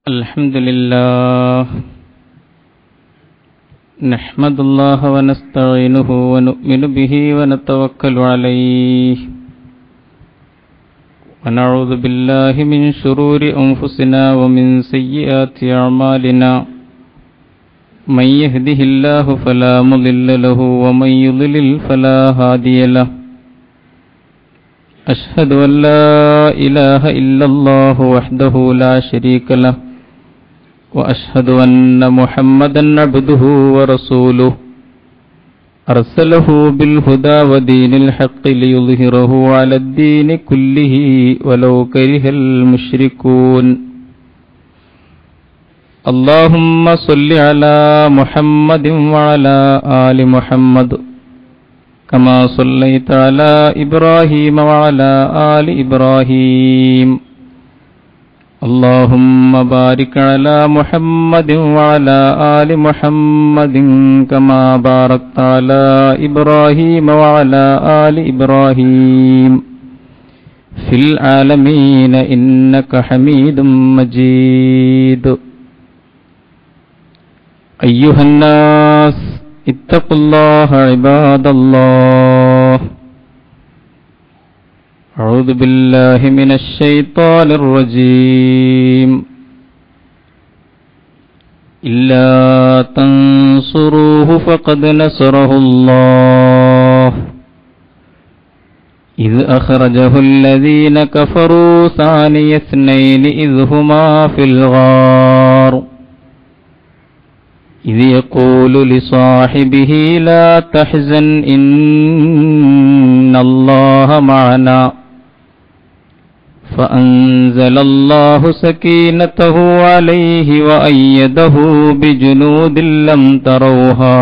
Alhamdulillah, nahmadullaha wa nasta'inuhu wa nu'minu bihi wa natawakkalu alayhi wa na'udhu billahi min shururi anfusina wa min sayyiati a'malina. Man yahdihillahu fala mudilla lahu wa man yudlil fala hadiya lahu. Ashhadu an la ilaha illallah wahdahu la sharika lahu وأشهد أن محمدا عبده ورسوله أرسله بالهدى ودين الحق ليظهره على الدين كله ولو كره المشركون. اللهم صل على محمد وعلى آل محمد كما صليت على إبراهيم وعلى آل إبراهيم. اللهم بارك على محمد وعلى آل محمد كما باركت على إبراهيم وعلى آل إبراهيم في العالمين إنك حميد مجيد. أيها الناس اتقوا الله عباد الله. أعوذ بالله من الشيطان الرجيم. إلا تنصروه فقد نصره الله إذ أخرجه الذين كفروا ثاني اثنين إذ هما في الغار إذ يقول لصاحبه لا تحزن إن الله معنا فأنزل الله سكينته عليه وأيده بجنود لم تروها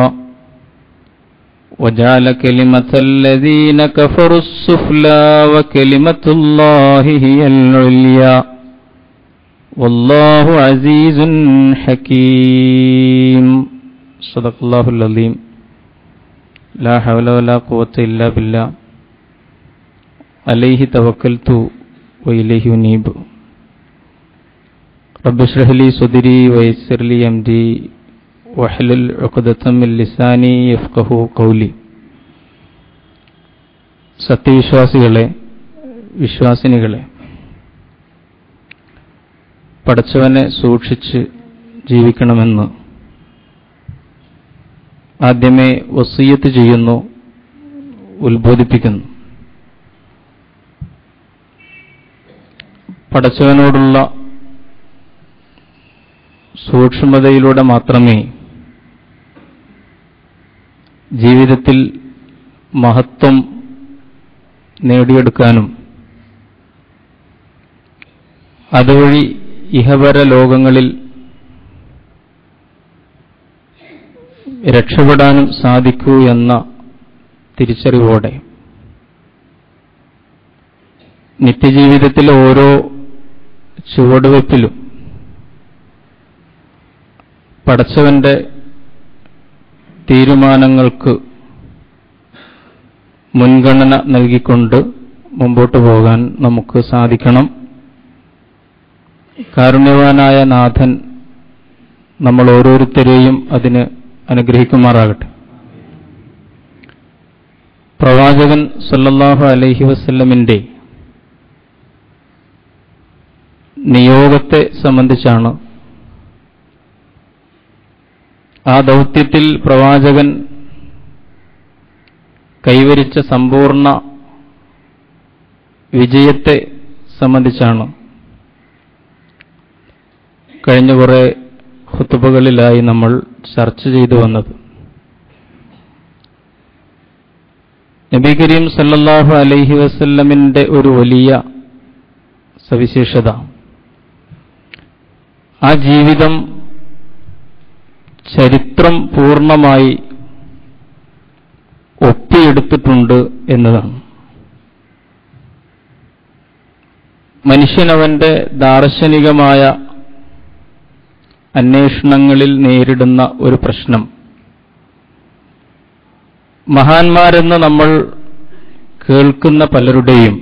وجعل كلمة الذين كفروا السفلى وكلمة الله هي العليا والله عزيز حكيم. صدق الله العظيم. لا حول ولا قوة إلا بالله. عليه توكلت وإليه أنيب. رب اشرح لي صدري ويسر لي أمري واحلل عقدة من لساني يفقهوا قولي. സത്യവിശ്വാസികളെ, വിശ്വാസിനികളെ, പടച്ചവനെ സൂക്ഷിച്ച് ജീവിക്കണമെന്ന് ആദ്യമേ വസിയ്യത്ത് ചെയ്യുന്നു, ഉത്ബോധിപ്പിക്കുന്നു. പടച്ചവനോടുള്ള സൂക്ഷ്മതയിലൂടെ മാത്രമേ ജീവിതത്തിൽ മഹത്വം നേടിയെടുക്കാനും അതുവഴി ഇഹപര ലോകങ്ങളിൽ രക്ഷപ്പെടാനും സാധിക്കൂ എന്ന തിരിച്ചറിവോടെ നിത്യജീവിതത്തിലെ ഓരോ ചുവടുവെപ്പിലും പടച്ചവന്റെ തീരുമാനങ്ങൾക്ക് മുൻഗണന നൽകിക്കൊണ്ട് മുമ്പോട്ട് പോകാൻ നമുക്ക് സാധിക്കണം. കാരുണ്യവാനായ നാഥൻ നമ്മൾ ഓരോരുത്തരെയും അതിന് അനുഗ്രഹിക്കുമാറാകട്ടെ. പ്രവാചകൻ സല്ലല്ലാഹു അലൈഹി വസല്ലമിന്റെ നിയോഗത്തെ സംബന്ധിച്ചാണ്. ആ ദൗത്യത്തിൽ പ്രവാചകൻ കൈവരിച്ച സമ്പൂർണ്ണ വിജയത്തെ സംബന്ധിച്ചാണ് കഴിഞ്ഞ കുറെ ഖുതുബകളിലായി നമ്മൾ ചർച്ച ചെയ്തു വന്നത്. നബി കരീം സല്ലല്ലാഹു അലൈഹി വസല്ലമിന്റെ ഒരു വലിയ സവിശേഷത, ആ ജീവിതം ചരിത്രം പൂർണ്ണമായി ഒപ്പിയെടുത്തിട്ടുണ്ട് എന്നതാണ്. മനുഷ്യനവന്റെ ദാർശനികമായ അന്വേഷണങ്ങളിൽ നേരിടുന്ന ഒരു പ്രശ്നം, മഹാന്മാരെന്ന് നമ്മൾ കേൾക്കുന്ന പലരുടെയും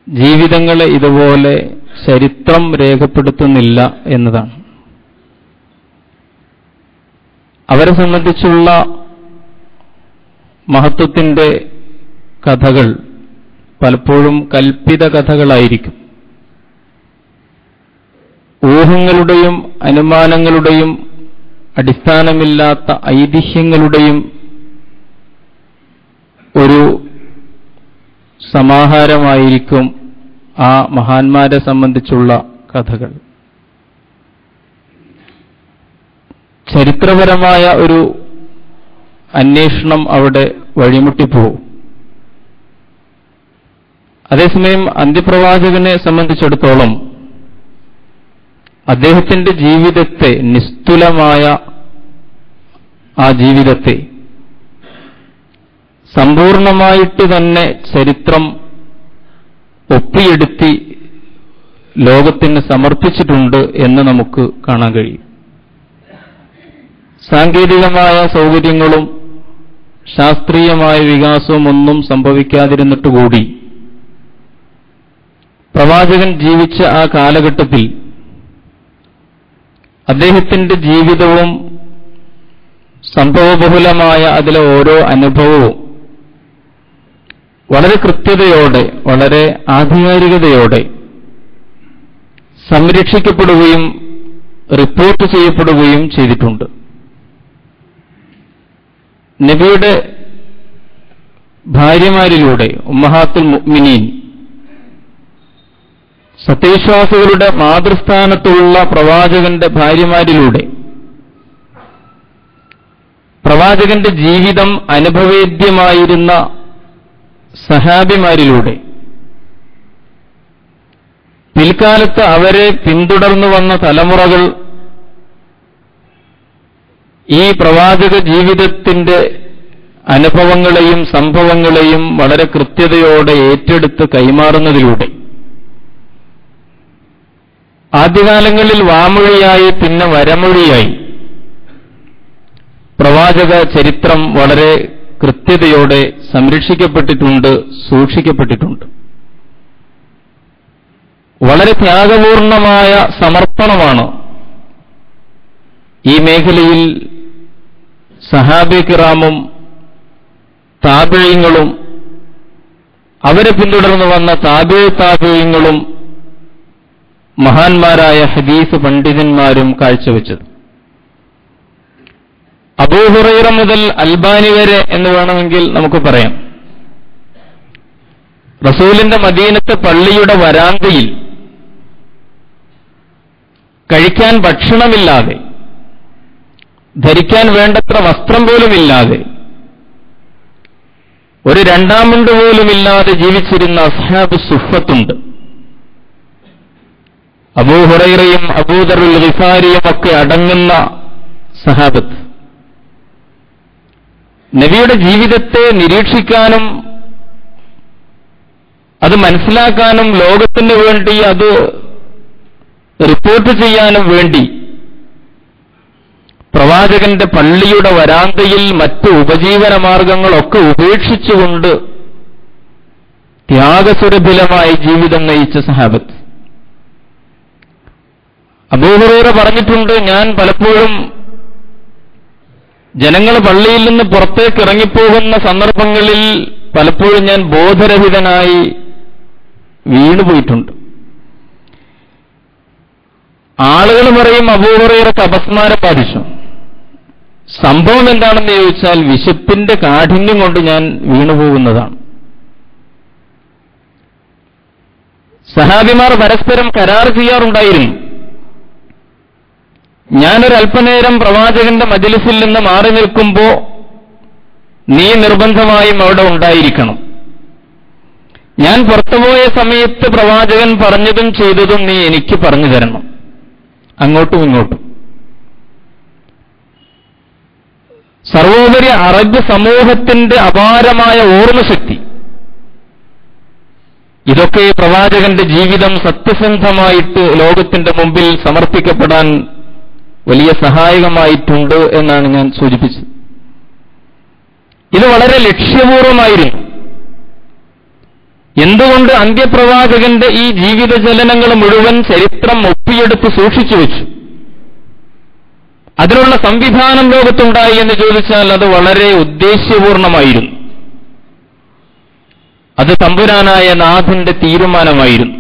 ജീവിതങ്ങളെ ഇതുപോലെ ചരിത്രം രേഖപ്പെടുത്തുന്നില്ല എന്നതാണ്. അവരെ സംബന്ധിച്ചുള്ള മഹത്വത്തിൻ്റെ കഥകൾ പലപ്പോഴും കൽപ്പിത കഥകളായിരിക്കും. ഊഹങ്ങളുടെയും അനുമാനങ്ങളുടെയും അടിസ്ഥാനമില്ലാത്ത ഐതിഹ്യങ്ങളുടെയും ഒരു സമാഹാരമായിരിക്കും ആ മഹാന്മാരെ സംബന്ധിച്ചുള്ള കഥകൾ. ചരിത്രപരമായ ഒരു അന്വേഷണം അവിടെ വഴിമുട്ടിപ്പോവും. അതേസമയം അന്ത്യപ്രവാചകനെ സംബന്ധിച്ചിടത്തോളം അദ്ദേഹത്തിന്റെ ജീവിതത്തെ, നിസ്തുലമായ ആ ജീവിതത്തെ സമ്പൂർണമായിട്ട് തന്നെ ചരിത്രം ഒപ്പിയെടുത്തി ലോകത്തിന് സമർപ്പിച്ചിട്ടുണ്ട് എന്ന് നമുക്ക് കാണാൻ കഴിയും. സാങ്കേതികമായ സൗകര്യങ്ങളും ശാസ്ത്രീയമായ വികാസവും ഒന്നും സംഭവിക്കാതിരുന്നിട്ടുകൂടി പ്രവാചകൻ ജീവിച്ച ആ കാലഘട്ടത്തിൽ അദ്ദേഹത്തിന്റെ ജീവിതവും സംഭവബഹുലമായ അതിലെ ഓരോ അനുഭവവും വളരെ കൃത്യതയോടെ, വളരെ ആധികാരികതയോടെ സംരക്ഷിക്കപ്പെടുകയും റിപ്പോർട്ട് ചെയ്യപ്പെടുകയും ചെയ്തിട്ടുണ്ട്. നബിയുടെ ഭാര്യമാരിലൂടെ, ഉമ്മഹാത്തുൽ മുഅ്മിനീൻ, സത്യവിശ്വാസികളുടെ മാതൃസ്ഥാനത്തുള്ള പ്രവാചകന്റെ ഭാര്യമാരിലൂടെ, പ്രവാചകന്റെ ജീവിതം അനുഭവേദ്യമായിരുന്ന സഹാബിമാരിലൂടെ, പിൽക്കാലത്ത് അവരെ പിന്തുടർന്നു വന്ന തലമുറകൾ ഈ പ്രവാചക ജീവിതത്തിന്റെ അനുഭവങ്ങളെയും സംഭവങ്ങളെയും വളരെ കൃത്യതയോടെ ഏറ്റെടുത്ത് കൈമാറുന്നതിലൂടെ ആദ്യകാലങ്ങളിൽ വാമൊഴിയായി പിന്നെ വരമൊഴിയായി പ്രവാചക ചരിത്രം വളരെ കൃത്യതയോടെ സംരക്ഷിക്കപ്പെട്ടിട്ടുണ്ട്, സൂക്ഷിക്കപ്പെട്ടിട്ടുണ്ട്. വളരെ ത്യാഗപൂർണമായ സമർപ്പണമാണ് ഈ മേഖലയിൽ സഹാബെ കിറാമും താബിഈങ്ങളും അവരെ പിന്തുടർന്നു വന്ന താബിഈങ്ങളും മഹാന്മാരായ ഹദീസ് പണ്ഡിതന്മാരും കാഴ്ചവെച്ചത്. അബൂ ഹുറൈറ മുതൽ അൽബാനി വരെ എന്ന് വേണമെങ്കിൽ നമുക്ക് പറയാം. റസൂലിന്റെ മദീനത്തെ പള്ളിയുടെ വരാന്തയിൽ കഴിക്കാൻ ഭക്ഷണമില്ലാതെ, ധരിക്കാൻ വേണ്ടത്ര വസ്ത്രം പോലുമില്ലാതെ, ഒരു രണ്ടാം മുണ്ട് പോലുമില്ലാതെ ജീവിച്ചിരുന്ന അസ്ഹാബ് സുഫത്തുണ്ട്. അബൂ ഹുറൈറയും അബൂദറുൽ ഗിഫാരിയും ഒക്കെ അടങ്ങുന്ന സഹാബത്ത് നബിയുടെ ജീവിതത്തെ നിരീക്ഷിക്കാനും അത് മനസ്സിലാക്കാനും ലോകത്തിന് വേണ്ടി അത് റിപ്പോർട്ട് ചെയ്യാനും വേണ്ടി പ്രവാചകന്റെ പള്ളിയുടെ വരാന്തയിൽ മറ്റ് ഉപജീവന മാർഗങ്ങളൊക്കെ ഉപേക്ഷിച്ചുകൊണ്ട് ത്യാഗസുരഭിലമായി ജീവിതം നയിച്ച സഹാബത്ത്. അബൂ ഹുറൈറ പറഞ്ഞിട്ടുണ്ട്, ഞാൻ പലപ്പോഴും ജനങ്ങൾ പള്ളിയിൽ നിന്ന് പുറത്തേക്ക് ഇറങ്ങിപ്പോകുന്ന സന്ദർഭങ്ങളിൽ പലപ്പോഴും ഞാൻ ബോധരഹിതനായി വീണുപോയിട്ടുണ്ട്. ആളുകൾ പറയും അബൂ ഹുറൈറക്ക് അപസ്മാരം ബാധിച്ചു. സംഭവം എന്താണെന്ന് ചോദിച്ചാൽ വിശപ്പിന്റെ കാഠിന്യം കൊണ്ട് ഞാൻ വീണുപോകുന്നതാണ്. സഹാബിമാർ പരസ്പരം കരാർ ചെയ്യാറുണ്ടായിരുന്നു. ഞാനൊരല്പനേരം പ്രവാചകന്റെ മജ്‌ലിസിൽ നിന്ന് മാറി നിൽക്കുമ്പോൾ നീ നിർബന്ധമായും അവിടെ ഉണ്ടായിരിക്കണം. ഞാൻ പുറത്തുപോയ സമയത്ത് പ്രവാചകൻ പറഞ്ഞതും ചെയ്തതും നീ എനിക്ക് പറഞ്ഞു തരണം, അങ്ങോട്ടും ഇങ്ങോട്ടും. സർവോപരി അറബ് സമൂഹത്തിന്റെ അപാരമായ ഓർമ്മശക്തി, ഇതൊക്കെ പ്രവാചകന്റെ ജീവിതം സത്യസന്ധമായിട്ട് ലോകത്തിന്റെ മുമ്പിൽ സമർപ്പിക്കപ്പെടാൻ വലിയ സഹായകമായിട്ടുണ്ട് എന്നാണ് ഞാൻ സൂചിപ്പിച്ചത്. ഇത് വളരെ ലക്ഷ്യപൂർവമായിരുന്നു. എന്തുകൊണ്ട് അന്ത്യപ്രവാചകന്റെ ഈ ജീവിതചലനങ്ങൾ മുഴുവൻ ചരിത്രം ഒപ്പിയെടുത്ത് സൂക്ഷിച്ചു വെച്ചു? അതിനുള്ള സംവിധാനം ലോകത്തുണ്ടായി എന്ന് ചോദിച്ചാൽ അത് വളരെ ഉദ്ദേശ്യപൂർണമായിരുന്നു. അത് തമ്പുരാനായ നാഥന്റെ തീരുമാനമായിരുന്നു.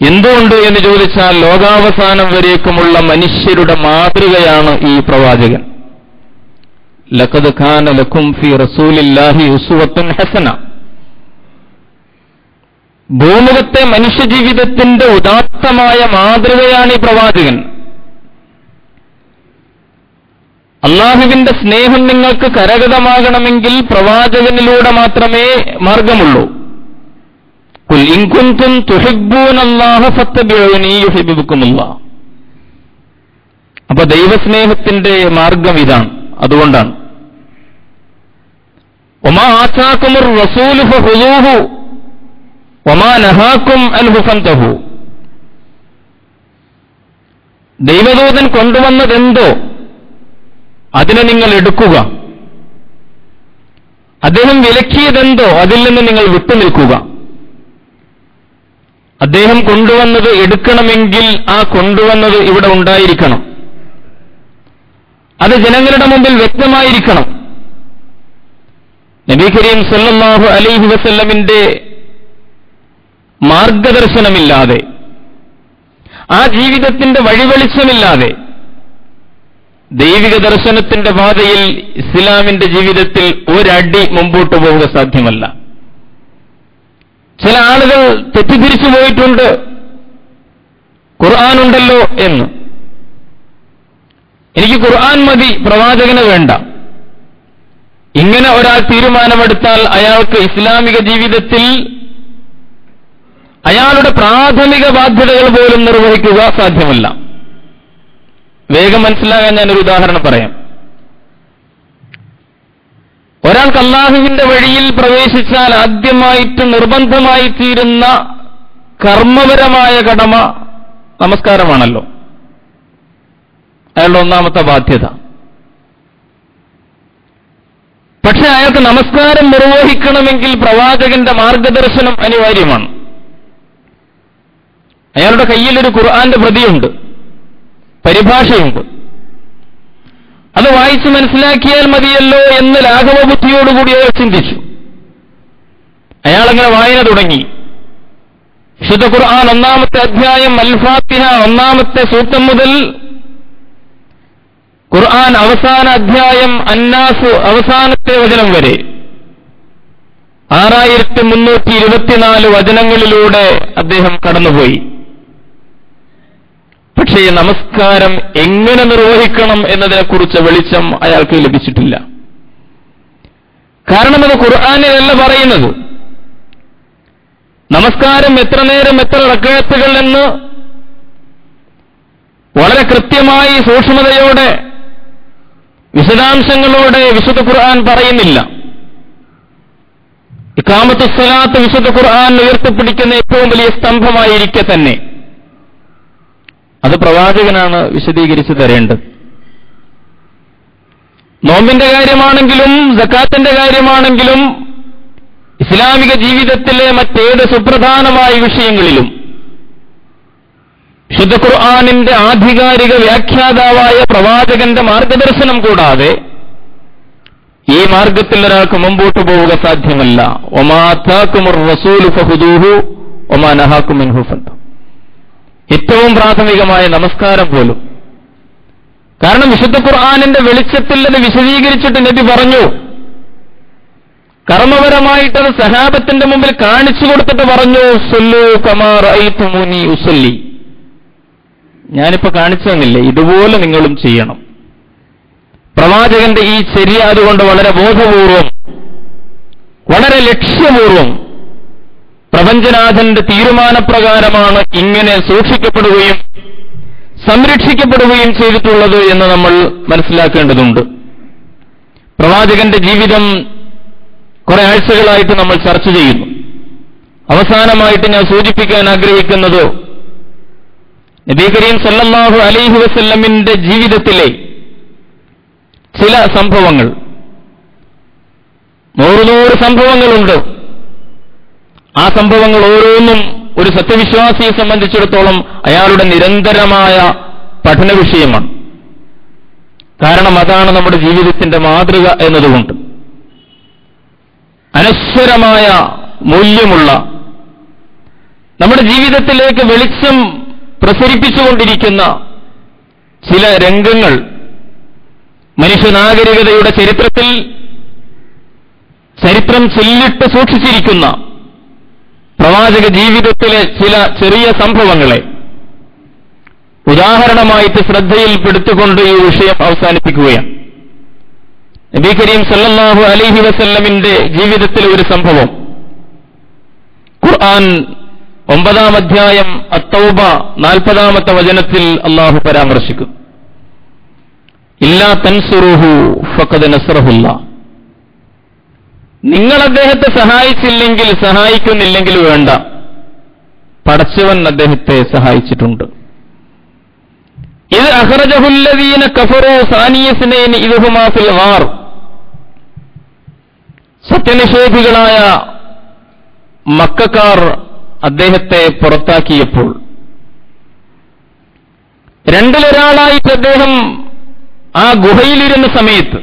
എന്തുകൊണ്ട് എന്ന് ചോദിച്ചാൽ ലോകാവസാനം വരേക്കുമുള്ള മനുഷ്യരുടെ മാതൃകയാണ് ഈ പ്രവാചകൻ. ലഖദ് കാന ലക്കും ഫീ റസൂലില്ലാഹി ഉസ്വത്തുൻ ഹസന. ഭൂമുഖത്തെ മനുഷ്യജീവിതത്തിന്റെ ഉദാത്തമായ മാതൃകയാണ് ഈ പ്രവാചകൻ. അള്ളാഹുവിന്റെ സ്നേഹം നിങ്ങൾക്ക് കരഗതമാകണമെങ്കിൽ പ്രവാചകനിലൂടെ മാത്രമേ മാർഗമുള്ളൂ. ഖുൽ ഇൻ കുൻതും തുഹിബ്ബൂനല്ലാഹ ഫത്തബിഊനി യുഹിബ്ബുകുമുല്ലാഹ്. അപ്പൊ ദൈവസ്നേഹത്തിന്റെ മാർഗം ഇതാണ്. അതുകൊണ്ടാണ് വമാ ആതാകുമുർ റസൂലു ഫഖുദൂഹു വമാ നഹാകും അൻഹു ഫന്തഹു. ദൈവദൂതൻ കൊണ്ടുവന്നതെന്തോ അതിനെ നിങ്ങൾ എടുക്കുക, അദ്ദേഹം വിലക്കിയതെന്തോ അതിൽ നിന്ന് നിങ്ങൾ വിട്ടുനിൽക്കുക. അദ്ദേഹം കൊണ്ടുവന്നത് എടുക്കണമെങ്കിൽ ആ കൊണ്ടുവന്നത് ഇവിടെ ഉണ്ടായിരിക്കണം, അത് ജനങ്ങളുടെ മുമ്പിൽ വ്യക്തമായിരിക്കണം. നബി കരീം സല്ലല്ലാഹു അലൈഹി വസല്ലമിന്റെ മാർഗദർശനമില്ലാതെ, ആ ജീവിതത്തിന്റെ വഴിവെളിച്ചമില്ലാതെ ദൈവിക ദർശനത്തിന്റെ പാതയിൽ ഇസ്ലാമിന്റെ ജീവിതത്തിൽ ഒരടി മുമ്പോട്ട് പോവുക സാധ്യമല്ല. ചില ആളുകൾ തെറ്റിദ്ധരിച്ചു പോയിട്ടുണ്ട്, ഖുർആൻ ഉണ്ടല്ലോ എന്ന്. എനിക്ക് ഖുർആൻ മതി, പ്രവാചകന് വേണ്ട. ഇങ്ങനെ ഒരാൾ തീരുമാനമെടുത്താൽ അയാൾക്ക് ഇസ്ലാമിക ജീവിതത്തിൽ അയാളുടെ പ്രാഥമിക ബാധ്യതകൾ പോലും നിർവഹിക്കുക സാധ്യമല്ല. വേഗം മനസ്സിലാകാൻ ഞാനൊരു ഉദാഹരണം പറയാം. ഒരാൾക്ക് അല്ലാഹുവിന്റെ വഴിയിൽ പ്രവേശിച്ചാൽ ആദ്യമായിട്ട് നിർബന്ധമായി തീരുന്ന കർമ്മപരമായ കടമ നമസ്കാരമാണല്ലോ, അയാളുടെ ഒന്നാമത്തെ ബാധ്യത. പക്ഷെ അയാൾക്ക് നമസ്കാരം നിർവഹിക്കണമെങ്കിൽ പ്രവാചകന്റെ മാർഗദർശനം അനിവാര്യമാണ്. അയാളുടെ കയ്യിലൊരു ഖുർആന്റെ പ്രതിയുണ്ട്, പരിഭാഷയുണ്ട്. അത് വായിച്ച് മനസ്സിലാക്കിയാൽ മതിയല്ലോ എന്ന് ലാഘവബുദ്ധിയോടുകൂടി അയാൾ ചിന്തിച്ചു. അയാളങ്ങനെ വായന തുടങ്ങി. വിശുദ്ധ ഖുർആൻ ഒന്നാമത്തെ അധ്യായം അൽ ഫാത്തിഹ ഒന്നാമത്തെ സൂക്തം മുതൽ ഖുർആൻ അവസാന അധ്യായം അന്നാസ് അവസാനത്തെ വചനം വരെ 6324 വചനങ്ങളിലൂടെ അദ്ദേഹം കടന്നുപോയി. പക്ഷേ നമസ്കാരം എങ്ങനെ നിർവഹിക്കണം എന്നതിനെക്കുറിച്ച് വെളിച്ചം അയാൾക്ക് ലഭിച്ചിട്ടില്ല. കാരണം അത് ഖുർആനിലല്ല പറയുന്നത്. നമസ്കാരം എത്ര നേരം, എത്ര റക്അത്തുകൾ എന്ന് വളരെ കൃത്യമായി സൂക്ഷ്മതയോടെ വിശദാംശങ്ങളോടെ വിശുദ്ധ ഖുർആൻ പറയുന്നില്ല. ഇഖാമത്തുസ് സ്വലാത്ത് വിശുദ്ധ ഖുർആൻ ഉയർത്തിപ്പിടിക്കുന്ന ഏറ്റവും വലിയ സ്തംഭമായിരിക്കെ തന്നെ അത് പ്രവാചകനാണ് വിശദീകരിച്ചു തരേണ്ടത്. നോമ്പിന്റെ കാര്യമാണെങ്കിലും സക്കാത്തിന്റെ കാര്യമാണെങ്കിലും ഇസ്ലാമിക ജീവിതത്തിലെ മറ്റേത് സുപ്രധാനമായ വിഷയങ്ങളിലും വിശുദ്ധ ഖുർആനിന്റെ ആധികാരിക വ്യാഖ്യാതാവായ പ്രവാചകന്റെ മാർഗദർശനം കൂടാതെ ഈ മാർഗത്തിൽ ഒരാൾക്ക് മുമ്പോട്ട് പോവുക സാധ്യമല്ല. വമാ ആതാകുമുർ റസൂലു ഫഖുദൂഹു വമാ നഹാകും അൻഹു ഫന്തഹു. ഏറ്റവും പ്രാഥമികമായ നമസ്കാരം പോലും. കാരണം വിശുദ്ധ ഖുർആനിന്റെ വെളിച്ചത്തിൽ അത് വിശദീകരിച്ചിട്ട് നബി പറഞ്ഞു. കർമ്മപരമായിട്ടത് സഹാബത്തിന്റെ മുമ്പിൽ കാണിച്ചു കൊടുത്തിട്ട് പറഞ്ഞു, സല്ലൂ കമാ റഅയ്തുമൂനി ഉസല്ലി. ഞാനിപ്പോ കാണിച്ചു തന്നില്ലേ, ഇതുപോലെ നിങ്ങളും ചെയ്യണം. പ്രവാചകന്റെ ഈ ചര്യ അതുകൊണ്ട് വളരെ ബോധപൂർവം, വളരെ ലക്ഷ്യപൂർവം പ്രപഞ്ചനാഥന്റെ തീരുമാനപ്രകാരമാണ് ഇങ്ങനെ സൂക്ഷിക്കപ്പെടുകയും സംരക്ഷിക്കപ്പെടുകയും ചെയ്തിട്ടുള്ളത് എന്ന് നമ്മൾ മനസ്സിലാക്കേണ്ടതുണ്ട്. പ്രവാചകന്റെ ജീവിതം കുറെ ആഴ്ചകളായിട്ട് നമ്മൾ ചർച്ച ചെയ്യുന്നു. അവസാനമായിട്ട് ഞാൻ സൂചിപ്പിക്കാൻ ആഗ്രഹിക്കുന്നത് നബി കരീം സല്ലല്ലാഹു അലൈഹി വസല്ലമിന്റെ ജീവിതത്തിലെ ചില സംഭവങ്ങൾ, 100 സംഭവങ്ങളുണ്ട്. ആ സംഭവങ്ങൾ ഓരോന്നും ഒരു സത്യവിശ്വാസിയെ സംബന്ധിച്ചിടത്തോളം അയാളുടെ നിരന്തരമായ പഠന വിഷയമാണ്. കാരണം അതാണ് നമ്മുടെ ജീവിതത്തിന്റെ മാതൃക എന്നതുകൊണ്ട്. അനശ്വരമായ മൂല്യമുള്ള നമ്മുടെ ജീവിതത്തിലേക്ക് വെളിച്ചം പ്രസരിപ്പിച്ചുകൊണ്ടിരിക്കുന്ന ചില രംഗങ്ങൾ മനുഷ്യനാഗരികതയുടെ ചരിത്രം ചെല്ലിട്ട് സൂക്ഷിച്ചിരിക്കുന്ന പ്രവാചക ജീവിതത്തിലെ ചില ചെറിയ സംഭവങ്ങളെ ഉദാഹരണമായിട്ട് ശ്രദ്ധയിൽപ്പെടുത്തിക്കൊണ്ട് ഈ വിഷയം അവസാനിപ്പിക്കുകയാണ്. നബി കരീം സല്ലല്ലാഹു അലൈഹി വസല്ലമിന്റെ ജീവിതത്തിലെ ഒരു സംഭവം ഖുർആൻ 9-ാം അധ്യായം അത്തൗബ 40-ാമത്തെ വചനത്തിൽ അല്ലാഹു പരാമർശിക്കും. ഇല്ലാ തൻസുറുഹു ഫഖദ് നസ്റഹുല്ലാ. നിങ്ങൾ അദ്ദേഹത്തെ സഹായിച്ചില്ലെങ്കിൽ, സഹായിക്കുന്നില്ലെങ്കിൽ വേണ്ട, പടച്ചവൻ അദ്ദേഹത്തെ സഹായിച്ചിട്ടുണ്ട്. ഇത് അഖ്റജഹുല്ലദീന കഫറൂ സാനിയ സ്നൈനി ഇദ് ഹുമാ ഫിൽ ഗാർ. സത്യനിഷേധികളായ മക്കക്കാർ അദ്ദേഹത്തെ പുറത്താക്കിയപ്പോൾ രണ്ടിലൊരാളായിട്ട് അദ്ദേഹം ആ ഗുഹയിലിരുന്ന സമയത്ത്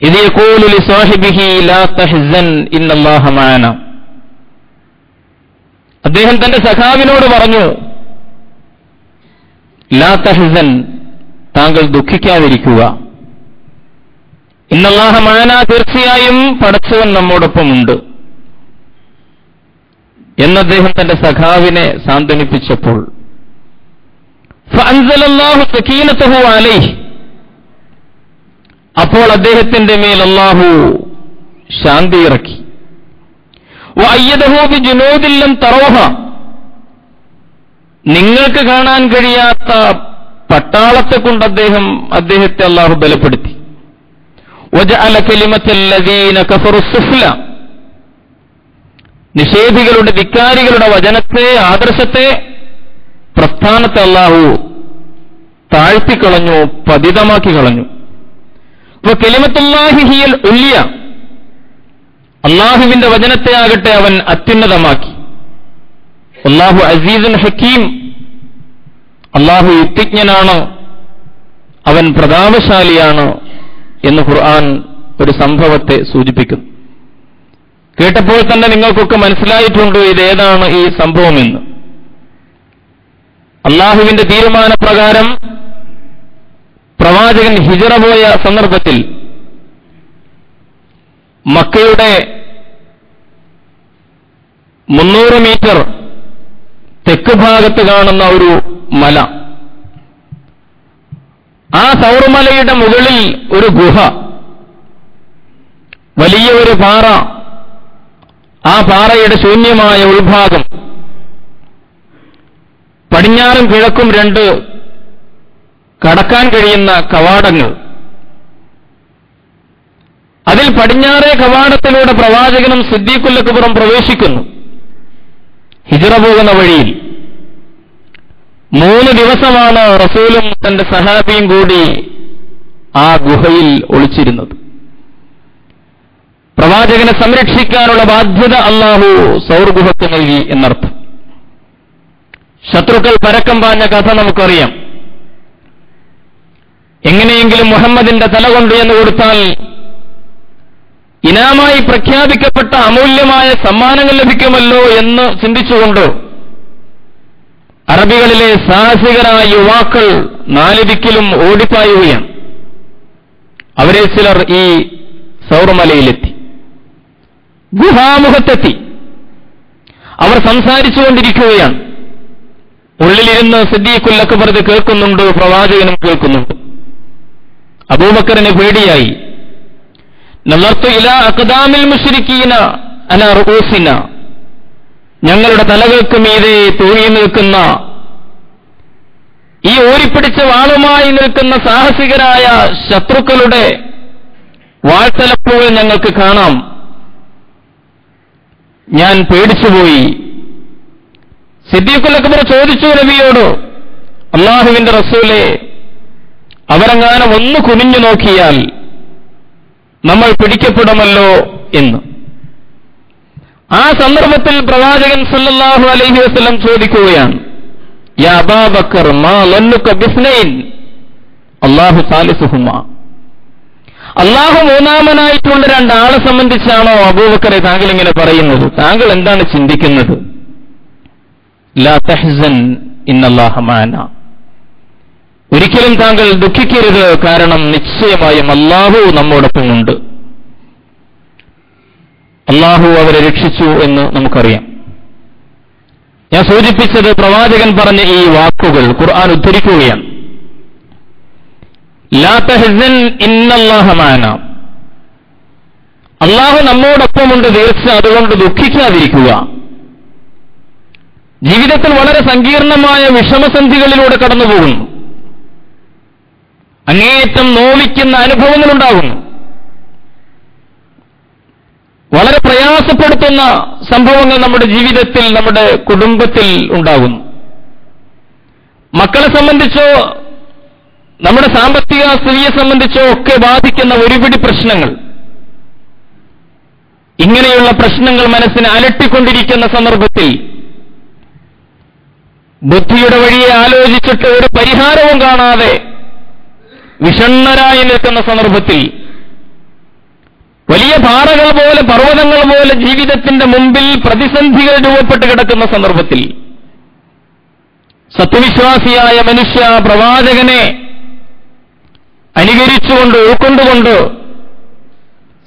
ഇദ് യഖൂലു ലിസാഹിബിഹി ലാ തഹ്സൻ ഇന്നല്ലാഹ മഅനാ. അദ്ദേഹം തന്റെ സഖാവിനോട് പറഞ്ഞു, ലാ തഹ്സൻ, താങ്കൾ ദുഃഖിക്കാതിരിക്കുക, ഇന്നല്ലാഹ മഅനാ, തീർച്ചയായും പടച്ചവൻ നമ്മോടൊപ്പമുണ്ട് എന്നദ്ദേഹം തന്റെ സഖാവിനെ സാന്ത്വനിപ്പിച്ചപ്പോൾ ഫഅൻസലല്ലാഹു സകീനതഹു അലൈഹി, അപ്പോൾ അദ്ദേഹത്തിന്റെ മേൽ അല്ലാഹു ശാന്തി ഇറക്കി. വഅയ്യദഹു ബിജുനൂദിൻ ലം തറൗഹ, നിങ്ങൾക്ക് കാണാൻ കഴിയാത്ത പട്ടാളത്തെ കൊണ്ട് അദ്ദേഹത്തെ അല്ലാഹു ബലപ്പെടുത്തി. വജഅല കലിമത്തല്ലദീന കഫറു സുഫ്ല, നിഷേധികളുടെ ധിക്കാരികളുടെ വചനത്തെ, ആദർശത്തെ, പ്രസ്ഥാനത്തെ അല്ലാഹു താഴ്ത്തിക്കളഞ്ഞു, പതിതമാക്കി കളഞ്ഞു. കലിമത്തുല്ലാഹി ഹിയൽ ഉല്യ, അല്ലാഹുവിന്റെ വചനത്തെ ആകട്ടെ അവൻ അത്യുന്നതമാക്കി. അല്ലാഹു അസീസുൻ ഹക്കീം, അല്ലാഹു യുക്തിജ്ഞനാണ്, അവൻ പ്രതാപശാലിയാണ് എന്ന് ഖുർആൻ ഒരു സംഭവത്തെ സൂചിപ്പിക്കുന്നു. കേട്ടപ്പോൾ തന്നെ നിങ്ങൾക്കൊക്കെ മനസ്സിലായിട്ടുണ്ട് ഇതേതാണ് ഈ സംഭവമെന്ന്. അല്ലാഹുവിന്റെ തീരുമാനപ്രകാരം പ്രവാചകൻ ഹിജ്റ പോയ സന്ദർഭത്തിൽ മക്കയുടെ 300 മീറ്റർ തെക്ക് ഭാഗത്ത് കാണുന്ന ഒരു മല, ആ സൗർമലയുടെ മുകളിൽ ഒരു ഗുഹ, വലിയ ഒരു പാറ, ആ പാറയുടെ ശൂന്യമായ ഉൾഭാഗം, പടിഞ്ഞാറും കിഴക്കും 2 കടക്കാൻ കഴിയുന്ന കവാടങ്ങൾ. അതിൽ പടിഞ്ഞാറേ കവാടത്തിലൂടെ പ്രവാചകനും സിദ്ദീഖുൽ അക്ബറും പ്രവേശിക്കുന്നു ഹിജ്റ പോകുന്ന വഴിയിൽ. 3 ദിവസമാണ് റസൂലും തന്റെ സഹാബിയും കൂടി ആ ഗുഹയിൽ ഒളിച്ചിരുന്നത്. പ്രവാചകനെ സംരക്ഷിക്കാനുള്ള ബാധ്യത അല്ലാഹു സൗർഗുഹയ്ക്ക് നൽകി എന്നർത്ഥം. ശത്രുക്കൾ പരക്കം പാഞ്ഞ കഥ നമുക്കറിയാം. എങ്ങനെയെങ്കിലും മുഹമ്മദിന്റെ തല കൊണ്ട് എന്ന് കൊടുത്താൽ ഇനാമായി പ്രഖ്യാപിക്കപ്പെട്ട അമൂല്യമായ സമ്മാനങ്ങൾ ലഭിക്കുമല്ലോ എന്ന് ചിന്തിച്ചുകൊണ്ട് അറബികളിലെ സാഹസികരായ യുവാക്കൾ 4 ദിക്കിലും ഓടിപ്പായുകയാണ്. അവരെ ചിലർ ഈ സൗർമലയിലെത്തി, ഗുഹാമുഖത്തെത്തി. അവർ സംസാരിച്ചുകൊണ്ടിരിക്കുകയാണ്. ഉള്ളിലിരുന്ന് സിദ്ദീഖുൽ അക്ബർ കേൾക്കുന്നുണ്ട്, പ്രവാചകനും കേൾക്കുന്നുണ്ട്. അബൂബക്കറിന് പേടിയായി. നളർത്തു ഇലാ അഖ്ദാമിൽ മുശ്രിക്കീന അലാ റൂസിന, ഞങ്ങളുടെ തലകൾക്ക് മീതെ തൂങ്ങി നിൽക്കുന്ന, ഈ ഓരിപ്പിടിച്ച വാളുമായി നിൽക്കുന്ന സാഹസികരായ ശത്രുക്കളുടെ വാൾത്തലപ്പുകൾ ഞങ്ങൾക്ക് കാണാം. ഞാൻ പേടിച്ചുപോയി. സിദ്ദീഖുൽ അക്ബർ ചോദിച്ചു നബിയോട്, അല്ലാഹുവിന്റെ റസൂലേ, അവരെങ്ങാനും ഒന്ന് കുനിഞ്ഞു നോക്കിയാൽ നമ്മൾ പിടിക്കപ്പെടുമല്ലോ എന്ന്. ആ സന്ദർഭത്തിൽ പ്രവാചകൻ സല്ലല്ലാഹു അലൈഹി വസല്ലം ചോദിക്കുകയാണ്, യാ അബൂബക്കർ മാ ലന്നുക ബിസ്നൈൻ അല്ലാഹു സാലിസുഹുമാ. അല്ലാഹു മൂന്നാമനായിട്ടുള്ള രണ്ടാളെ സംബന്ധിച്ചാണോ അബൂബക്കറെ താങ്കൾ ഇങ്ങനെ പറയുന്നത്? താങ്കൾ എന്താണ് ചിന്തിക്കുന്നത്? ലാ തഹ്സൻ ഇന്നല്ലാഹ മഅനാ. ഒരിക്കലും താങ്കൾ ദുഃഖിക്കരുത്, കാരണം നിശ്ചയമായും അല്ലാഹു നമ്മോടൊപ്പമുണ്ട്. അല്ലാഹു അവരെ രക്ഷിച്ചു എന്ന് നമുക്കറിയാം. ഞാൻ സൂചിപ്പിച്ചത് പ്രവാചകൻ പറഞ്ഞ ഈ വാക്കുകൾ ഖുർആൻ ഉദ്ധരിക്കുകയാണ്. ലാ തഹ്സൻ ഇന്നല്ലാഹ മഅനാ. അല്ലാഹു നമ്മോടൊപ്പമുണ്ട് തീർച്ച, അതുകൊണ്ട് ദുഃഖിക്കാതിരിക്കുക. ജീവിതത്തിൽ വളരെ സങ്കീർണമായ വിഷമസന്ധികളിലൂടെ കടന്നുപോകുന്നു. അങ്ങേയറ്റം നോവിക്കുന്ന അനുഭവങ്ങളുണ്ടാകുന്നു. വളരെ പ്രയാസപ്പെടുത്തുന്ന സംഭവങ്ങൾ നമ്മുടെ ജീവിതത്തിൽ, നമ്മുടെ കുടുംബത്തിൽ ഉണ്ടാകുന്നു. മക്കളെ സംബന്ധിച്ചോ നമ്മുടെ സാമ്പത്തിക സ്ഥിതിയെ സംബന്ധിച്ചോ ഒക്കെ ബാധിക്കുന്ന ഒരുപിടി പ്രശ്നങ്ങൾ. ഇങ്ങനെയുള്ള പ്രശ്നങ്ങൾ മനസ്സിനെ അലട്ടിക്കൊണ്ടിരിക്കുന്ന സന്ദർഭത്തിൽ ബുദ്ധിയുടെ വഴിയെ ആലോചിച്ചിട്ട് ഒരു പരിഹാരവും കാണാതെ വിഷണ്ണരായി നിൽക്കുന്ന സന്ദർഭത്തിൽ, വലിയ പാറകൾ പോലെ, പർവ്വതങ്ങൾ പോലെ ജീവിതത്തിന്റെ മുമ്പിൽ പ്രതിസന്ധികൾ രൂപപ്പെട്ട് കിടക്കുന്ന സന്ദർഭത്തിൽ സത്യവിശ്വാസിയായ മനുഷ്യ പ്രവാചകനെ അനുകരിച്ചുകൊണ്ട് ഉൾക്കൊണ്ടുകൊണ്ട്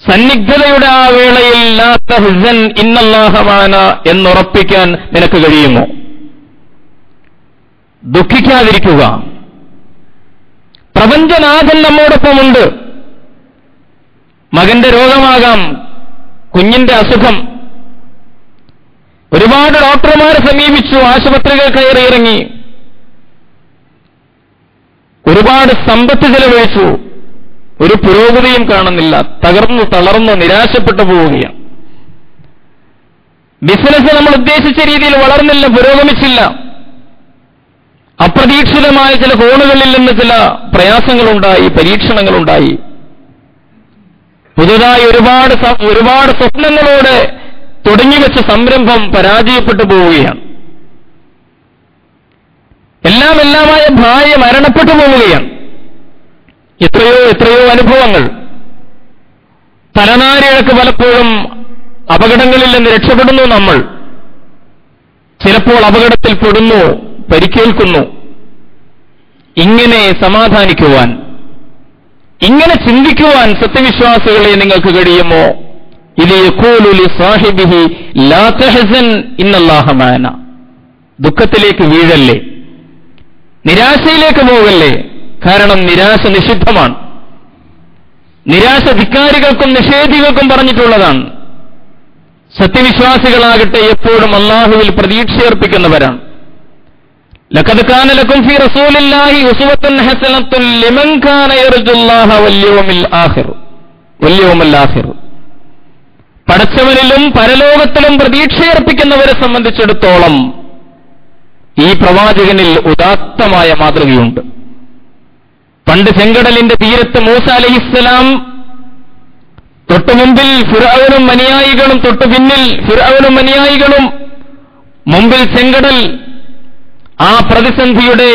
സന്നിഗ്ധതയുടെ ആ വേളയിൽ ലാ തഹ്സൻ ഇന്നല്ലാഹ മഅനാ എന്നുറപ്പിക്കാൻ നിനക്ക് കഴിയുമോ? ദുഃഖിക്കാതിരിക്കുക. പ്രപഞ്ചനാഥൻ നമ്മോടൊപ്പമുണ്ട്. മകന്റെ രോഗമാകാം, കുഞ്ഞിന്റെ അസുഖം. ഒരുപാട് ഡോക്ടർമാരെ സമീപിച്ചു, ആശുപത്രികൾ കയറിയിറങ്ങി, ഒരുപാട് സമ്പത്ത് ചെലവഴിച്ചു. ഒരു പുരോഗതിയും കാണുന്നില്ല. തകർന്നു, തളർന്നു, നിരാശപ്പെട്ടു പോവുകയാണ്. ബിസിനസ് നമ്മൾ ഉദ്ദേശിച്ച രീതിയിൽ വളർന്നില്ല, പുരോഗമിച്ചില്ല. അപ്രതീക്ഷിതമായ ചില കോണുകളിൽ നിന്ന് ചില പ്രയാസങ്ങളുണ്ടായി, പരീക്ഷണങ്ങളുണ്ടായി. പുതുതായി ഒരുപാട് സ്വപ്നങ്ങളോടെ തുടങ്ങിവെച്ച സംരംഭം പരാജയപ്പെട്ടു പോവുകയാണ്. എല്ലാമായ ഭാര്യ മരണപ്പെട്ടു പോവുകയാണ്. എത്രയോ അനുഭവങ്ങൾ. തലനാരിഴക്ക് പലപ്പോഴും അപകടങ്ങളിൽ നിന്ന് രക്ഷപ്പെടുന്നു നമ്മൾ. ചിലപ്പോൾ അപകടത്തിൽ പെടുന്നു, പരിക്കേൽക്കുന്നു. ഇങ്ങനെ സമാധാനിക്കുവാൻ, ഇങ്ങനെ ചിന്തിക്കുവാൻ സത്യവിശ്വാസികളെ നിങ്ങൾക്ക് കഴിയുമോ? ഇത് യഖൂലു ലിസാഹിബിഹി ലാ തഹ്സൻ ഇന്നല്ലാഹ മഅനാ. ദുഃഖത്തിലേക്ക് വീഴല്ലേ, നിരാശയിലേക്ക് പോകല്ലേ. കാരണം നിരാശ നിഷിദ്ധമാണ്. നിരാശ ധിക്കാരികൾക്കും നിഷേധികൾക്കും പറഞ്ഞിട്ടുള്ളതാണ്. സത്യവിശ്വാസികളാകട്ടെ എപ്പോഴും അല്ലാഹുവിൽ പ്രതീക്ഷയർപ്പിക്കുന്നവരാണ്. ലഖദ് കാന ലക്കും ഫീ റസൂലില്ലാഹി ഉസ്വത്തുൻ ഹസനത്തുൻ ലിമൻ കാന യർജുല്ലാഹ വൽ യൗമൽ ആഖിർ. പടച്ചവനിലും പരലോകത്തിലും പ്രതീക്ഷയർപ്പിക്കുന്നവരെ സംബന്ധിച്ചിടത്തോളം ഈ പ്രവാചകനിൽ ഉദാത്തമായ മാതൃകയുണ്ട്. പണ്ട് ചെങ്കടലിന്റെ തീരത്ത് മൂസ അലൈഹിസ്സലാം, തൊട്ടു മുമ്പിൽ ഫിർഔനും അനുയായികളും, തൊട്ടു പിന്നിൽ ഫിർഔനും അനുയായികളും, മുമ്പിൽ ചെങ്കടൽ. ആ പ്രതിസന്ധിയുടെ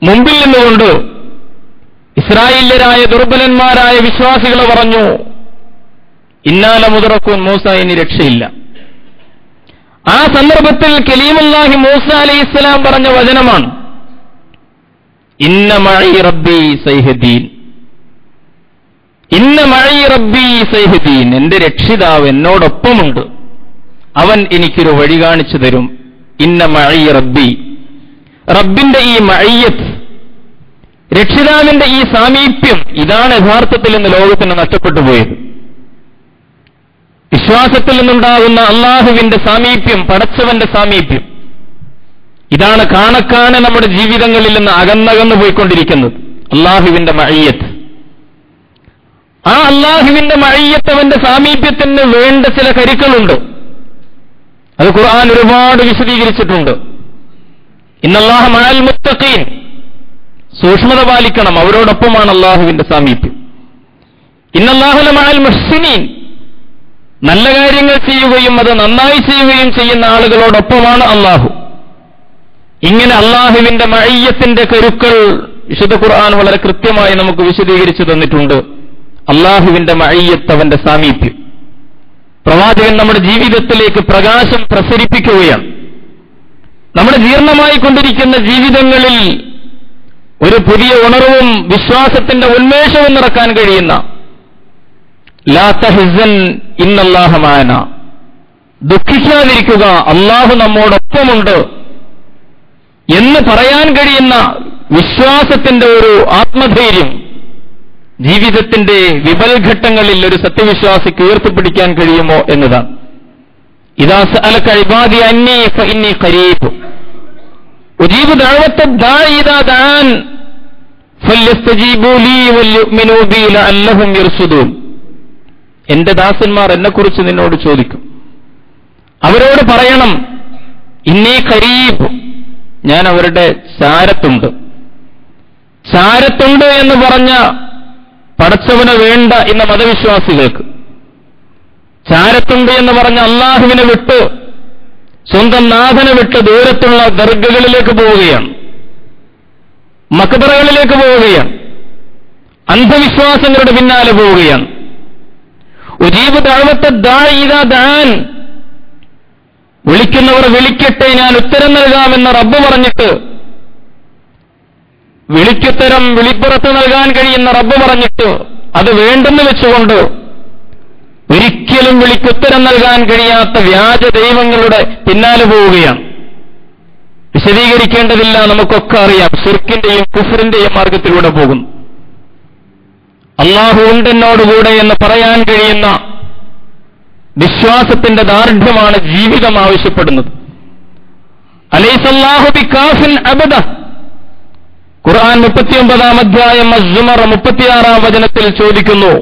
മുമ്പിൽ നിന്നുകൊണ്ട് ഇസ്രായേല്യരായ ദുർബലന്മാരായ വിശ്വാസികൾ പറഞ്ഞു, ഇന്നാല മുദറക്കൂൻ, മൂസ ഇനി രക്ഷയില്ല. ആ സന്ദർഭത്തിൽ കലീമുല്ലാഹി മൂസ അലൈഹിസ്സലാം പറഞ്ഞ വചനമാണ്, ഇന്ന മഈ റബ്ബി സൈഹദീൻ. ഇന്ന മഈ റബ്ബി സൈഹദീൻ. എന്റെ രക്ഷിതാവ് എന്നോടൊപ്പമുണ്ട്, അവൻ എനിക്കൊരു വഴി കാണിച്ചു തരും. ഇന്ന മഈ റബ്ബി. റബ്ബിന്റെ ഈ മഈയത്ത്, രക്ഷിതാവിന്റെ ഈ സാമീപ്യം, ഇതാണ് യഥാർത്ഥത്തിൽ ഇന്ന് ലോകത്തിന് നഷ്ടപ്പെട്ടു പോയത്. വിശ്വാസത്തിൽ നിന്നുണ്ടാകുന്ന അള്ളാഹുവിന്റെ സാമീപ്യം, പടച്ചവന്റെ സാമീപ്യം, ഇതാണ് കാണക്കാണ് നമ്മുടെ ജീവിതങ്ങളിൽ നിന്ന് അകന്നകന്നു പോയിക്കൊണ്ടിരിക്കുന്നത്. അള്ളാഹുവിന്റെ മഈയത്ത്. ആ അള്ളാഹുവിന്റെ മഈയത്ത്, അവന്റെ സാമീപ്യത്തിന് വേണ്ട ചില കരുക്കളുണ്ട്. അത് ഖുർആൻ ഒരുപാട് വിശദീകരിച്ചിട്ടുണ്ട്. ഇന്നല്ലാഹ മഅൽ മുത്തഖീൻ. സൂക്ഷ്മത പാലിക്കണം, അവരോടൊപ്പമാണ് അള്ളാഹുവിന്റെ സാമീപ്യം. ഇന്നല്ലാഹു ലമഅൽ മുഹ്സിനീൻ. നല്ല കാര്യങ്ങൾ ചെയ്യുകയും അത് നന്നായി ചെയ്യുകയും ചെയ്യുന്ന ആളുകളോടൊപ്പമാണ് അള്ളാഹു. ഇങ്ങനെ അള്ളാഹുവിന്റെ മഅയ്യത്തിന്റെ കരുക്കൾ വിശുദ്ധ ഖുർആൻ വളരെ കൃത്യമായി നമുക്ക് വിശദീകരിച്ചു തന്നിട്ടുണ്ട്. അള്ളാഹുവിന്റെ മഅയ്യത്ത്, അവന്റെ സാമീപ്യം. പ്രവാചകൻ നമ്മുടെ ജീവിതത്തിലേക്ക് പ്രകാശം പ്രസരിപ്പിക്കുകയാണ്. നമ്മുടെ ജീർണമായി കൊണ്ടിരിക്കുന്ന ജീവിതങ്ങളിൽ ഒരു പുതിയ ഉണർവും വിശ്വാസത്തിന്റെ ഉന്മേഷവും നിറക്കാൻ കഴിയുന്ന ലാ തഹ്സൻ ഇന്നല്ലാഹ മഅനാ, ദുഃഖിക്കാതിരിക്കുക, അള്ളാഹു നമ്മോടൊപ്പമുണ്ട് എന്ന് പറയാൻ കഴിയുന്ന വിശ്വാസത്തിന്റെ ഒരു ആത്മധൈര്യം ജീവിതത്തിന്റെ വിപൽഘട്ടങ്ങളിൽ ഒരു സത്യവിശ്വാസിക്ക് ഉയർത്തിപ്പിടിക്കാൻ കഴിയുമോ എന്നതാണ്. ഇദാ സഅലക ഇബാദി അന്നി ഫഇന്നി ഖരീബ് ഉജീബു ദഅവത ദാഇ ഇദാ ദഅൻ ഫല്യസ്തജീബൂ ലീ വൽയുഅ്മിനൂ ബി ലഅല്ലഹും യർശുദൂൻ. എന്റെ ദാസന്മാർ എന്നെക്കുറിച്ച് നിന്നോട് ചോദിക്കും, അവരോട് പറയണം ഇന്നി ഖരീബ്, ഞാൻ അവരുടെ ചാരത്തുണ്ട്. ചാരത്തുണ്ട് എന്ന് പറഞ്ഞ പടച്ചവന് വേണ്ട ഇന്ന മതവിശ്വാസികൾക്ക്, ചാരത്തുണ്ട് എന്ന് പറഞ്ഞ അള്ളാഹുവിനെ വിട്ട് സ്വന്തം നാഥനെ വിട്ട് ദൂരത്തുള്ള ദർഗകളിലേക്ക് പോവുകയാണ്, മക്ബറകളിലേക്ക് പോവുകയാണ്, അന്ധവിശ്വാസങ്ങളുടെ പിന്നാലെ പോവുകയാണ്. ഉജീബ് ദഅവത ദാഇ ഇദാ ദഅൻ, വിളിക്കുന്നവർ വിളിക്കട്ടെ, ഞാൻ ഉത്തരം നൽകാമെന്ന് റബ്ബ് പറഞ്ഞിട്ട്, വിളിക്കുത്തരം വിളിപ്പുറത്ത് നൽകാൻ കഴിയുന്ന റബ്ബ് പറഞ്ഞിട്ട് അത് വേണ്ടെന്ന് വെച്ചുകൊണ്ട് ഒരിക്കലും വിളിക്കുത്തരം നൽകാൻ കഴിയാത്ത വ്യാജ ദൈവങ്ങളുടെ പിന്നാലെ പോവുകയാണ്. വിശദീകരിക്കേണ്ടതില്ല, നമുക്കൊക്കെ അറിയാം, ശിർക്കിന്റെയും കുഫ്റിന്റെയും മാർഗത്തിലൂടെ പോകുന്നു. അള്ളാഹു ഉണ്ടെന്നോടുകൂടെ എന്ന് പറയാൻ കഴിയുന്ന വിശ്വാസത്തിന്റെ ദാർഢ്യമാണ് ജീവിതം ആവശ്യപ്പെടുന്നത്. അലൈസല്ലാഹു ബികാഫിൻ അബദ, ഖുർആൻ 39-ാം അധ്യായം അസ്സുമർ 36-ാം വചനത്തിൽ ചോദിക്കുന്നു,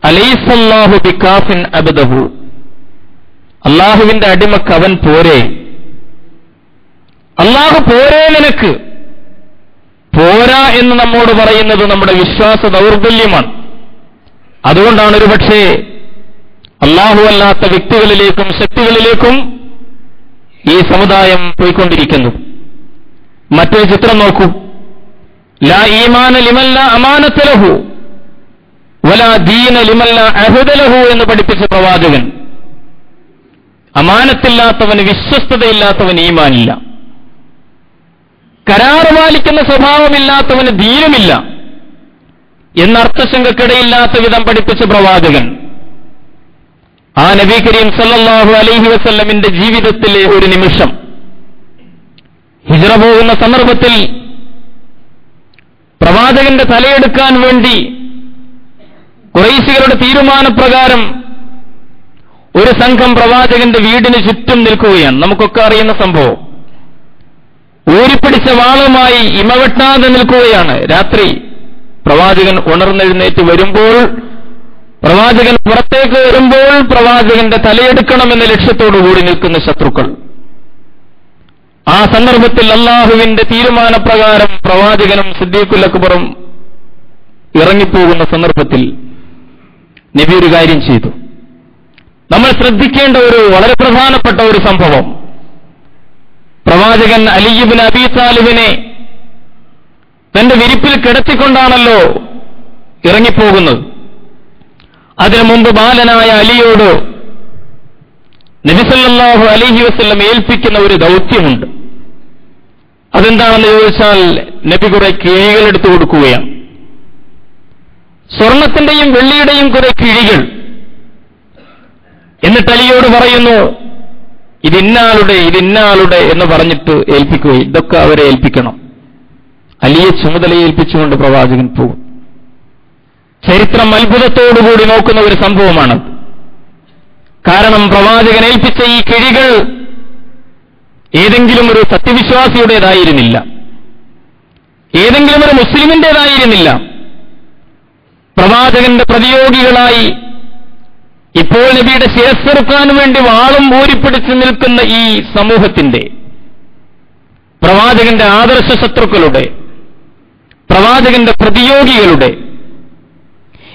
അലൈസല്ലാഹു ബികാഫിൻ അബദഹു, അള്ളാഹുവിന്റെ അടിമക്ക് അവൻ പോരെ? അള്ളാഹു പോരെ നിനക്ക്? പോരാ എന്ന് നമ്മോട് പറയുന്നത് നമ്മുടെ വിശ്വാസ ദൗർബല്യമാണ്. അതുകൊണ്ടാണ് ഒരുപക്ഷേ അള്ളാഹു അല്ലാത്ത വ്യക്തികളിലേക്കും ശക്തികളിലേക്കും ഈ സമുദായം പോയിക്കൊണ്ടിരിക്കുന്നത്. മറ്റൊരു ചിത്രം നോക്കൂ, ലാ ഈമാന ലിമൻ ലാ അമാനത ലഹു വലാ ദീന ലിമൻ ലാ അഹദ ലഹു എന്ന് പഠിപ്പിച്ച പ്രവാചകൻ. അമാനത്തില്ലാത്തവന്, വിശ്വസ്തതയില്ലാത്തവന് ഈമാനില്ല, കരാറ് പാലിക്കുന്ന സ്വഭാവമില്ലാത്തവന് ദീനുമില്ല എന്ന അർത്ഥശങ്കക്കിടയില്ലാത്ത വിധം പഠിപ്പിച്ച പ്രവാചകൻ. ആ നബി കരീം സല്ലല്ലാഹു അലൈഹി വസല്ലമിന്റെ ജീവിതത്തിലെ ഒരു നിമിഷം, ഹിജ്റ പോകുന്ന സന്ദർഭത്തിൽ പ്രവാചകന്റെ തലയെടുക്കാൻ വേണ്ടി ഖുറൈശികളുടെ തീരുമാനപ്രകാരം ഒരു സംഘം പ്രവാചകന്റെ വീടിന് ചുറ്റും നിൽക്കുകയാണ്. നമുക്കൊക്കെ അറിയുന്ന സംഭവം. ഊരിപ്പിടിച്ച വാളുമായി ഇമവെട്ടാതെ നിൽക്കുകയാണ്. രാത്രി പ്രവാചകൻ ഉണർന്നെഴുന്നേറ്റ് വരുമ്പോൾ, പ്രവാചകൻ പുറത്തേക്ക് വരുമ്പോൾ പ്രവാചകന്റെ തലയെടുക്കണമെന്ന ലക്ഷ്യത്തോടുകൂടി നിൽക്കുന്ന ശത്രുക്കൾ. ആ സന്ദർഭത്തിൽ അള്ളാഹുവിന്റെ തീരുമാനപ്രകാരം പ്രവാചകനും സിദ്ദീഖുൽ അക്ബറും ഇറങ്ങിപ്പോകുന്ന സന്ദർഭത്തിൽ നബി ഒരു കാര്യം ചെയ്തു. നമ്മൾ ശ്രദ്ധിക്കേണ്ട ഒരു വളരെ പ്രധാനപ്പെട്ട ഒരു സംഭവം, പ്രവാചകൻ അലി ഇബ്നു അബീ താലിബിനെ തന്റെ വിരിപ്പിൽ കിടത്തിക്കൊണ്ടാണല്ലോ ഇറങ്ങിപ്പോകുന്നത്. അതിനു മുമ്പ് ബാലനായ അലിയോട് നബി സല്ലല്ലാഹു അലൈഹി വസല്ലം ഏൽപ്പിക്കുന്ന ഒരു ദൗത്യമുണ്ട്. അതെന്താണെന്ന് ചോദിച്ചാൽ, നബി കുറെ കിഴികൾ എടുത്തു കൊടുക്കുകയാണ്. സ്വർണത്തിന്റെയും വെള്ളിയുടെയും കുറെ കിഴികൾ. എന്നിട്ട് അലിയോട് പറയുന്നു, ഇതിന്നാളുടെ എന്ന് പറഞ്ഞിട്ട് ഏൽപ്പിക്കുകയും, ഇതൊക്കെ അവരെ ഏൽപ്പിക്കണം. അലിയെ ചുമതലയേൽപ്പിച്ചുകൊണ്ട് പ്രവാചകൻ പോകും. ചരിത്രം അത്ഭുതത്തോടുകൂടി നോക്കുന്ന ഒരു സംഭവമാണ്. കാരണം പ്രവാചകൻ ഏൽപ്പിച്ച ഈ കിഴികൾ ഏതെങ്കിലും ഒരു സത്യവിശ്വാസിയുടേതായിരുന്നില്ല, ഏതെങ്കിലും ഒരു മുസ്ലിമിന്റേതായിരുന്നില്ല. പ്രവാചകന്റെ പ്രതിയോഗികളായി ഇപ്പോൾ നബിയുടെ ശിരസ്സെറുക്കാൻ വേണ്ടി വാളും ഊരിപ്പിടിച്ചു നിൽക്കുന്ന ഈ സമൂഹത്തിന്റെ, പ്രവാചകന്റെ ആദർശ ശത്രുക്കളുടെ, പ്രവാചകന്റെ പ്രതിയോഗികളുടെ,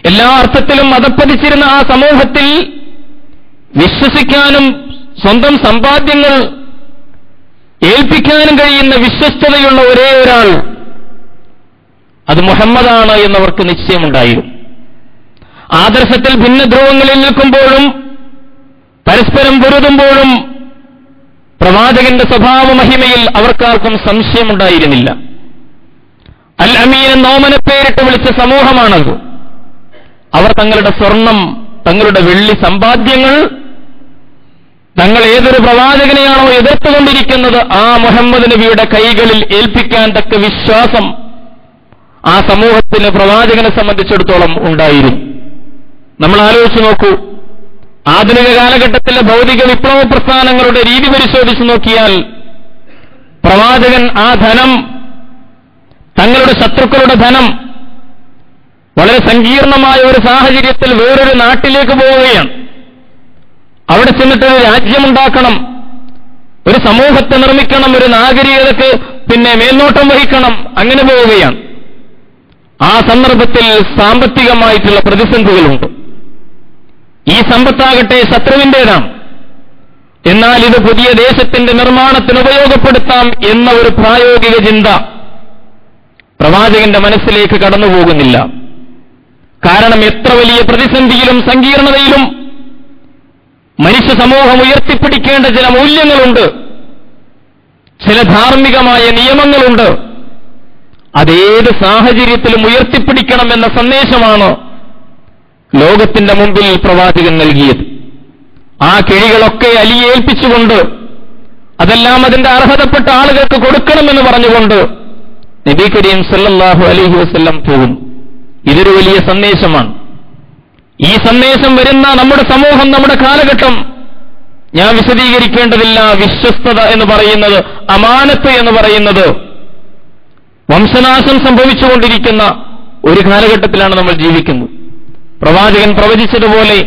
എല്ലാ അർത്ഥത്തിലും അധപ്പതിച്ചിരുന്ന ആ സമൂഹത്തിൽ വിശ്വസിക്കാനും സ്വന്തം സമ്പാദ്യങ്ങൾ ഏൽപ്പിക്കാനും കഴിയുന്ന വിശ്വസ്തതയുള്ള ഒരേ ഒരാൾ അത് മുഹമ്മദാണ് എന്നവർക്ക് നിശ്ചയമുണ്ടായിരുന്നു. ആദർശത്തിൽ ഭിന്നധ്രുവങ്ങളിൽ നിൽക്കുമ്പോഴും പരസ്പരം പൊരുതുമ്പോഴും പ്രവാചകന്റെ സ്വഭാവ മഹിമയിൽ അവർക്കാർക്കും സംശയമുണ്ടായിരുന്നില്ല. അൽ അമീൻ എന്ന ഓമനപ്പേരിട്ട് വിളിച്ച സമൂഹമാണത്. അവർ തങ്ങളുടെ സ്വർണം, തങ്ങളുടെ വെള്ളി സമ്പാദ്യങ്ങൾ തങ്ങൾ ഏതൊരു പ്രവാചകനെയാണോ എതിർത്തുകൊണ്ടിരിക്കുന്നത് ആ മുഹമ്മദ് നബിയുടെ കൈകളിൽ ഏൽപ്പിക്കാൻ തക്ക വിശ്വാസം ആ സമൂഹത്തിന് പ്രവാചകനെ സംബന്ധിച്ചിടത്തോളം ഉണ്ടായിരുന്നു. നമ്മൾ ആലോചിച്ചു നോക്കൂ, ആധുനിക കാലഘട്ടത്തിലെ ഭൗതിക വിപ്ലവ പ്രസ്ഥാനങ്ങളുടെ രീതി പരിശോധിച്ചു നോക്കിയാൽ പ്രവാചകൻ ആ ധനം, തങ്ങളുടെ ശത്രുക്കളുടെ ധനം, വളരെ സങ്കീർണമായ ഒരു സാഹചര്യത്തിൽ വേറൊരു നാട്ടിലേക്ക് പോവുകയാണ്. അവിടെ ചെന്നിട്ട് ഒരു രാജ്യമുണ്ടാക്കണം, ഒരു സമൂഹത്തെ നിർമ്മിക്കണം, ഒരു നാഗരികതയ്ക്ക് മേൽനോട്ടം വഹിക്കണം, അങ്ങനെ പോവുകയാണ്. ആ സന്ദർഭത്തിൽ സാമ്പത്തികമായിട്ടുള്ള പ്രതിസന്ധികളുണ്ട്. ഈ സമ്പത്താകട്ടെ ശത്രുവിന്റേതാണ്. എന്നാൽ ഇത് പുതിയ ദേശത്തിന്റെ നിർമ്മാണത്തിന് ഉപയോഗപ്പെടുത്താം എന്ന ഒരു പ്രായോഗിക ചിന്ത പ്രവാചകന്റെ മനസ്സിലേക്ക് കടന്നുപോകുന്നില്ല. കാരണം എത്ര വലിയ പ്രതിസന്ധിയിലും സങ്കീർണതയിലും മനുഷ്യ സമൂഹം ഉയർത്തിപ്പിടിക്കേണ്ട ചില മൂല്യങ്ങളുണ്ട്, ചില ധാർമ്മികമായ നിയമങ്ങളുണ്ട്. അതേത് സാഹചര്യത്തിലും ഉയർത്തിപ്പിടിക്കണമെന്ന സന്ദേശമാണ് ലോകത്തിന്റെ മുമ്പിൽ പ്രവാചകൻ നൽകിയത്. ആ കിഴികളൊക്കെ അലിയെ ഏൽപ്പിച്ചുകൊണ്ട് അതെല്ലാം അതിന്റെ അർഹതപ്പെട്ട ആളുകൾക്ക് കൊടുക്കണമെന്ന് പറഞ്ഞുകൊണ്ട് നബി കരീം സല്ലല്ലാഹു അലൈഹി വസല്ലം പോകുന്നു. ഇതൊരു വലിയ സന്ദേശമാണ്. ഈ സന്ദേശം വരുന്ന നമ്മുടെ സമൂഹം, നമ്മുടെ കാലഘട്ടം ഞാൻ വിശദീകരിക്കേണ്ടതില്ല. വിശ്വസ്തത എന്ന് പറയുന്നത്, അമാനത്ത് എന്ന് പറയുന്നത് വംശനാശം സംഭവിച്ചുകൊണ്ടിരിക്കുന്ന ഒരു കാലഘട്ടത്തിലാണ് നമ്മൾ ജീവിക്കുന്നത്. പ്രവാചകൻ പ്രവചിച്ചതുപോലെ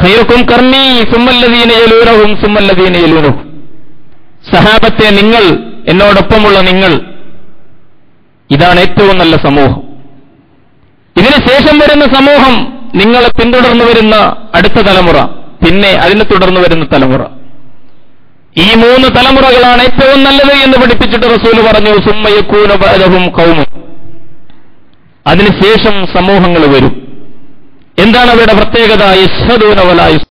ഖൈറുക്കും ഖർനീ സുമ്മല്ലദീന യലൂനഹും സുമ്മല്ലദീന യലൂനഹും, സഹാബത്തെ നിങ്ങൾ, എന്നോടൊപ്പമുള്ള നിങ്ങൾ, ഇതാണ് ഏറ്റവും നല്ല സമൂഹം. ഇതിന് ശേഷം വരുന്ന സമൂഹം നിങ്ങളെ പിന്തുടർന്നു വരുന്ന അടുത്ത തലമുറ, പിന്നെ അതിനെ തുടർന്നു വരുന്ന തലമുറ. ഈ 3 തലമുറകളാണ് ഏറ്റവും നല്ലത് എന്ന് പഠിപ്പിച്ചിട്ട് റസൂൽ പറഞ്ഞു, സുമ്മ യകൂന ബഅദഹും ഖൗമുൻ, അതിനുശേഷം സമൂഹങ്ങൾ വരും. എന്താണ് അവരുടെ പ്രത്യേകത? യശ്ഹദൂന വലാ